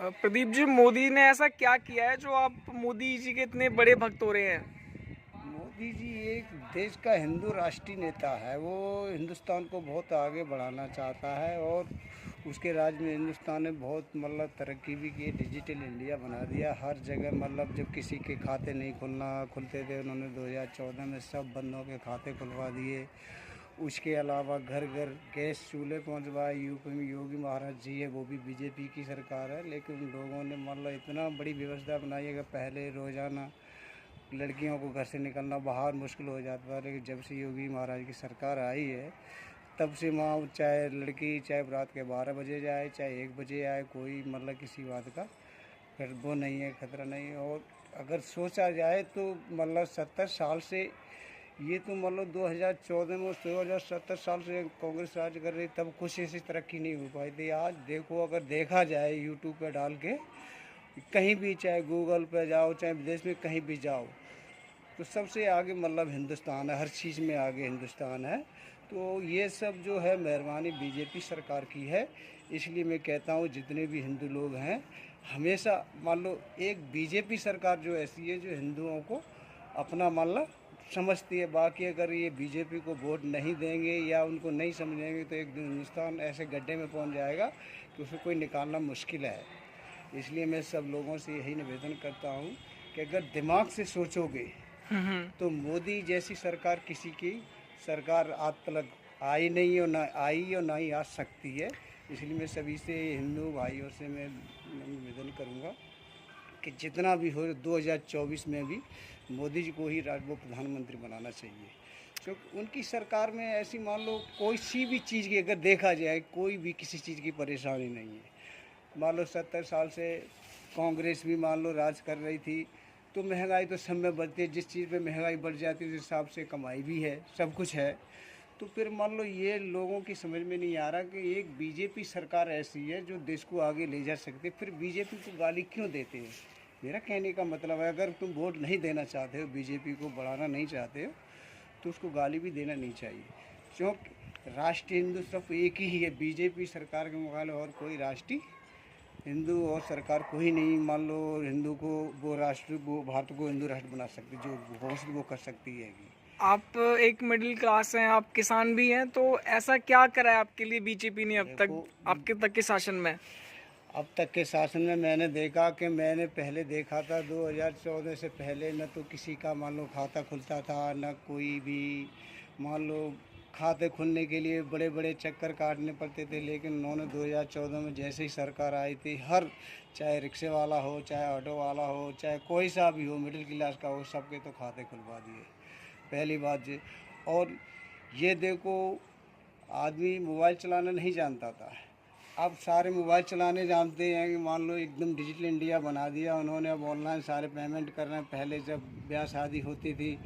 प्रदीप जी, मोदी ने ऐसा क्या किया है जो आप मोदी जी के इतने बड़े भक्त हो रहे हैं? मोदी जी एक देश का हिंदू राष्ट्रीय नेता है। वो हिंदुस्तान को बहुत आगे बढ़ाना चाहता है और उसके राज में हिंदुस्तान ने बहुत तरक्की भी की। डिजिटल इंडिया बना दिया हर जगह। जब किसी के खाते नहीं खुलते थे, उन्होंने 2014 में सब बंदों के खाते खुलवा दिए। उसके अलावा घर घर गैस चूल्हे पहुंचवाए। यूपी में योगी महाराज जी है, वो भी बीजेपी की सरकार है, लेकिन उन लोगों ने इतना बड़ी व्यवस्था बनाई है कि पहले रोज़ाना लड़कियों को घर से निकलना बाहर मुश्किल हो जाता था। लेकिन जब से योगी महाराज की सरकार आई है, तब से वहाँ चाहे लड़की चाहे रात के 12 बजे जाए चाहे 1 बजे आए, कोई किसी बात का फिर वो नहीं है, खतरा नहीं है। और अगर सोचा जाए तो 70 साल से ये तो 2014 में 2070 साल से कांग्रेस राज कर रही, तब कुछ ऐसी तरक्की नहीं हो पाई थी। आज देखो, अगर देखा जाए यूट्यूब पे डाल के कहीं भी, चाहे गूगल पे जाओ चाहे विदेश में कहीं भी जाओ, तो सबसे आगे हिंदुस्तान है, हर चीज़ में आगे हिंदुस्तान है। तो ये सब जो है मेहरबानी बीजेपी सरकार की है। इसलिए मैं कहता हूँ जितने भी हिंदू लोग हैं, हमेशा एक बीजेपी सरकार जो ऐसी है जो हिंदुओं को अपना समझती है। बाकी अगर ये बीजेपी को वोट नहीं देंगे या उनको नहीं समझेंगे तो एक दिन हिंदुस्तान ऐसे गड्ढे में पहुंच जाएगा कि उसको कोई निकालना मुश्किल है। इसलिए मैं सब लोगों से यही निवेदन करता हूँ कि अगर दिमाग से सोचोगे तो मोदी जैसी सरकार किसी की सरकार आज तक आई नहीं और ना आई और ना ही आ सकती है। इसलिए मैं सभी से, हिंदू भाइयों से मैं निवेदन करूँगा कि जितना भी हो 2024 में भी मोदी जी को ही वो प्रधानमंत्री बनाना चाहिए। क्योंकि उनकी सरकार में ऐसी कोई सी भी चीज़ की अगर देखा जाए, कोई भी किसी चीज़ की परेशानी नहीं है। 70 साल से कांग्रेस भी राज कर रही थी, तो महंगाई तो सब में बढ़ती है। जिस चीज़ पे महंगाई बढ़ जाती है उस हिसाब से कमाई भी है, सब कुछ है। तो फिर ये लोगों की समझ में नहीं आ रहा कि एक बीजेपी सरकार ऐसी है जो देश को आगे ले जा सकती है, फिर बीजेपी को गाली क्यों देते हैं? मेरा कहने का मतलब है, अगर तुम वोट नहीं देना चाहते हो, बीजेपी को बढ़ाना नहीं चाहते हो, तो उसको गाली भी देना नहीं चाहिए। क्योंकि राष्ट्रीय हिंदू सिर्फ एक ही है, बीजेपी सरकार के मुकाबले और कोई राष्ट्रीय हिंदू और सरकार कोई नहीं हिंदू को वो भारत को हिंदू राष्ट्र बना सकती, जो घोषित वो कर सकती है। आप एक मिडिल क्लास हैं, आप किसान भी हैं, तो ऐसा क्या करा है आपके लिए बीजेपी ने अब तक, आपके तक के शासन में? अब तक के शासन में मैंने देखा कि मैंने पहले देखा था 2014 से पहले न तो किसी का खाता खुलता था, न कोई भी मान लो खाते खुलने के लिए बड़े बड़े चक्कर काटने पड़ते थे। लेकिन उन्होंने 2014 में जैसे ही सरकार आई थी, हर चाहे रिक्शे वाला हो, चाहे ऑटो वाला हो, चाहे कोई सा भी हो, मिडिल क्लास का हो, सबके तो खाते खुलवा दिए, पहली बात जी। और ये देखो, आदमी मोबाइल चलाना नहीं जानता था, अब सारे मोबाइल चलाने जानते हैं। कि एकदम डिजिटल इंडिया बना दिया उन्होंने। अब ऑनलाइन सारे पेमेंट कर रहे हैं। पहले जब ब्याह शादी होती थी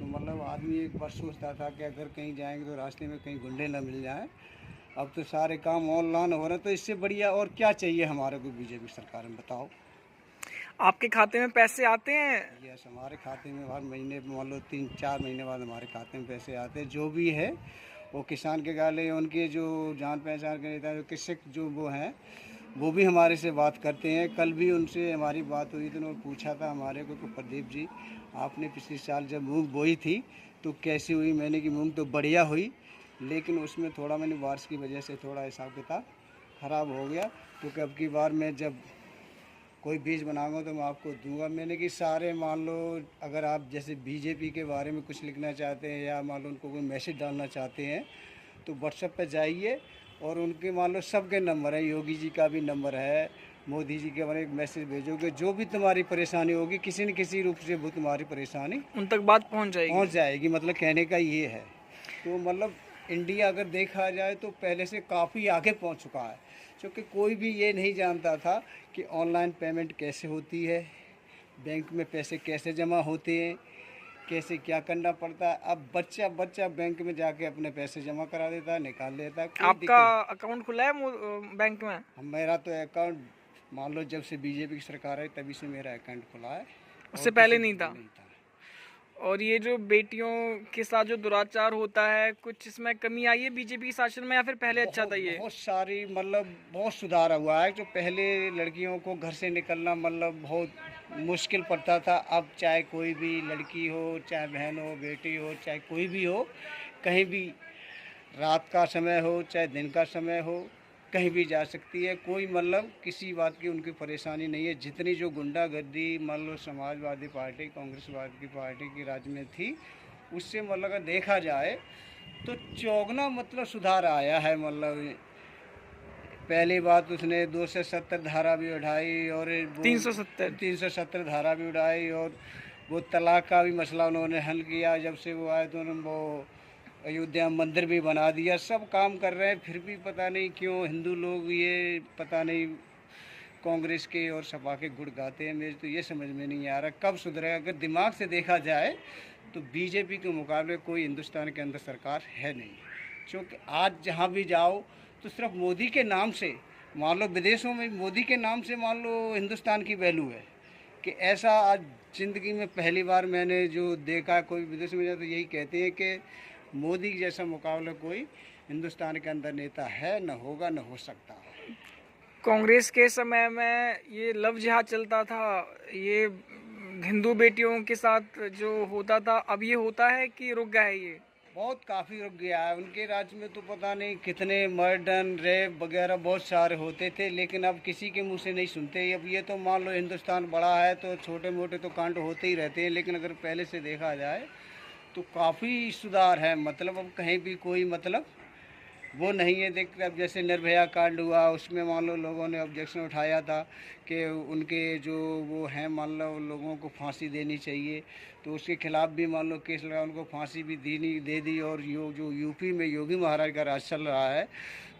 तो आदमी एक बार सोचता था कि अगर कहीं जाएंगे तो रास्ते में कहीं गुंडे ना मिल जाएं। अब तो सारे काम ऑनलाइन हो रहे हैं, तो इससे बढ़िया और क्या चाहिए हमारे को बीजेपी सरकार में, बताओ। आपके खाते में पैसे आते हैं? यस, हमारे खाते में हर महीने 3-4 महीने बाद हमारे खाते में पैसे आते हैं। जो भी है वो किसान के गाले, उनके जो जान पहचान के नेता, जो कृषक जो वो हैं, वो भी हमारे से बात करते हैं। कल भी उनसे हमारी बात हुई तो उन्होंने पूछा था हमारे को कि प्रदीप जी, आपने पिछले साल जब मूंग बोई थी तो कैसी हुई? मैंने कि मूंग तो बढ़िया हुई, लेकिन उसमें थोड़ा मैंने बारिश की वजह से थोड़ा हिसाब किताब ख़राब हो गया, तो अब की बार मैं जब कोई बीज बनाऊंगा तो मैं आपको दूंगा। मैंने कि सारे अगर आप जैसे बीजेपी के बारे में कुछ लिखना चाहते हैं या उनको कोई मैसेज डालना चाहते हैं तो व्हाट्सएप पे जाइए और उनके सबके नंबर है, योगी जी का भी नंबर है, मोदी जी के बारे में एक मैसेज भेजोगे, जो भी तुम्हारी परेशानी होगी किसी न किसी रूप से वो तुम्हारी परेशानी उन तक बात पहुंच जाएगी। कहने का ये है। तो इंडिया अगर देखा जाए तो पहले से काफ़ी आगे पहुंच चुका है, क्योंकि कोई भी ये नहीं जानता था कि ऑनलाइन पेमेंट कैसे होती है, बैंक में पैसे कैसे जमा होते हैं, कैसे क्या करना पड़ता है। अब बच्चा बच्चा बैंक में जाके अपने पैसे जमा करा देता है, निकाल लेता है। आपका अकाउंट खुला है बैंक में? मेरा तो अकाउंट जब से बीजेपी की सरकार है तभी से मेरा अकाउंट खुला है, उससे पहले नहीं था? और ये जो बेटियों के साथ जो दुराचार होता है, कुछ इसमें कमी आई है बीजेपी के शासन में या फिर पहले अच्छा था ये? बहुत सारी मतलब बहुत सुधार हुआ है। जो पहले लड़कियों को घर से निकलना मतलब बहुत मुश्किल पड़ता था, अब चाहे कोई भी लड़की हो, चाहे बहन हो, बेटी हो, चाहे कोई भी हो, कहीं भी रात का समय हो चाहे दिन का समय हो, कहीं भी जा सकती है। कोई मतलब किसी बात की उनकी परेशानी नहीं है। जितनी जो गुंडागर्दी मान लो समाजवादी पार्टी, कांग्रेसवाद की पार्टी की राज में थी, उससे मतलब अगर देखा जाए तो चौगुना मतलब सुधार आया है। मतलब पहली बात उसने 270 धारा भी उठाई और 370 धारा भी उठाई, और वो तलाक का भी मसला उन्होंने हल किया। जब से वो आए तो उन्होंने वो अयोध्या मंदिर भी बना दिया। सब काम कर रहे हैं, फिर भी पता नहीं क्यों हिंदू लोग ये पता नहीं कांग्रेस के और सपा के गुड़ गाते हैं। मेरे तो ये समझ में नहीं आ रहा कब सुधरेगा। अगर दिमाग से देखा जाए तो बीजेपी के मुकाबले कोई हिंदुस्तान के अंदर सरकार है नहीं। क्योंकि आज जहाँ भी जाओ तो सिर्फ मोदी के नाम से, मान लो विदेशों में मोदी के नाम से मान लो हिंदुस्तान की वैल्यू है, कि ऐसा आज ज़िंदगी में पहली बार मैंने जो देखा। कोई विदेश में जाए तो यही कहते हैं कि मोदी जैसा मुकाबला कोई हिंदुस्तान के अंदर नेता है, न होगा, न हो सकता। कांग्रेस के समय में ये लव जिहाद चलता था, ये हिंदू बेटियों के साथ जो होता था, अब ये होता है कि रुक गया है ये? बहुत काफ़ी रुक गया है। उनके राज्य में तो पता नहीं कितने मर्डर रेप वगैरह बहुत सारे होते थे, लेकिन अब किसी के मुंह से नहीं सुनते। अब ये तो मान लो हिंदुस्तान बड़ा है तो छोटे मोटे तो कांड होते ही रहते हैं, लेकिन अगर पहले से देखा जाए तो काफ़ी सुधार है। मतलब अब कहीं भी कोई मतलब वो नहीं है। देख अब जैसे निर्भया कांड हुआ, उसमें मान लो लोगों ने ऑब्जेक्शन उठाया था कि उनके जो वो हैं मान लो लोगों को फांसी देनी चाहिए, तो उसके खिलाफ भी मान लो केस लगा, उनको फांसी भी दे दी। और जो यूपी में योगी महाराज का राज चल रहा है,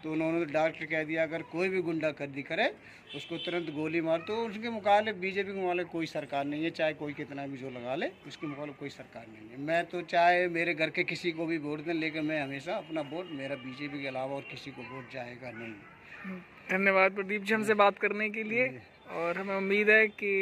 तो उन्होंने डायरेक्ट कह दिया अगर कोई भी गुंडागर्दी करे उसको तुरंत गोली मार। तो उसके मुकाबले बीजेपी के मुकाबले कोई सरकार नहीं है, चाहे कोई कितना भी जो लगा ले, उसके मुकाबले कोई सरकार नहीं है। मैं तो चाहे मेरे घर के किसी को भी वोट दें, लेकिन मैं हमेशा अपना वोट मेरा बीजेपी के अलावा और किसी को वोट जाएगा नहीं। धन्यवाद प्रदीप जी हमसे बात करने के लिए, और हमें उम्मीद है कि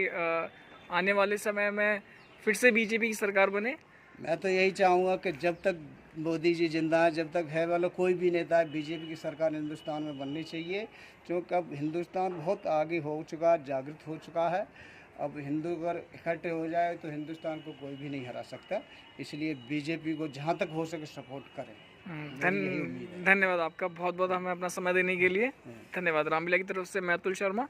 आने वाले समय में फिर से बीजेपी की सरकार बने। मैं तो यही चाहूँगा कि जब तक मोदी जी जिंदा है, जब तक है वाला कोई भी नेता है, बीजेपी की सरकार हिंदुस्तान में बननी चाहिए। क्योंकि अब हिंदुस्तान बहुत आगे हो चुका, जागृत हो चुका है। अब हिंदू अगर इकट्ठे हो जाए तो हिंदुस्तान को कोई भी नहीं हरा सकता। इसलिए बीजेपी को जहाँ तक हो सके सपोर्ट करें। धन्यवाद आपका बहुत बहुत हमें अपना समय देने के लिए। धन्यवाद। रामलीला की तरफ से मैं अतुल शर्मा।